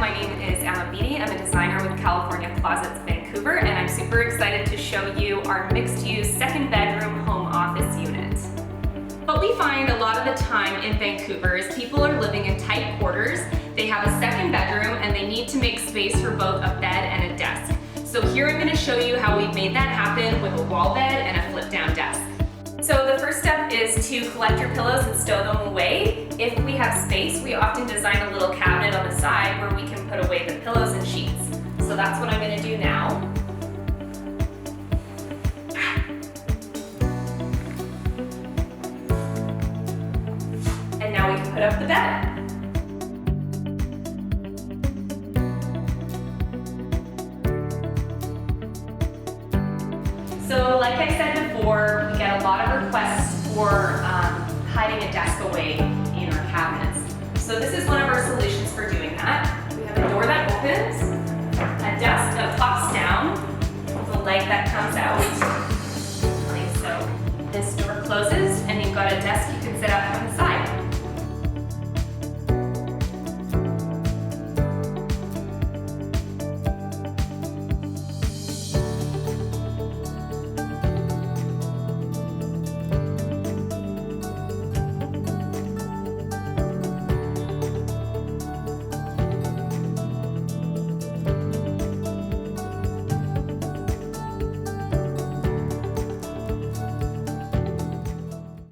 my name is Emma Beaty. I'm a designer with California Closets Vancouver, and I'm super excited to show you our mixed-use second bedroom home office unit. What we find a lot of the time in Vancouver is people are living in tight quarters. They have a second bedroom and they need to make space for both a bed and a desk. So here I'm going to show you how we've made that happen with a wall bed and a flip-down desk. So the first step is to collect your pillows and stow them away. If we have space, we often design a little cabinet on the side where we can put away the pillows and sheets. So that's what I'm going to do now. And now we can put up the bed. So like I said before, we get a lot of requests for hiding a desk away in our cabinets. So this is one of our solutions for doing that. We have a door that opens, a desk that pops down, with a leg that comes out. Like so. This door closes and you've got a desk you can sit at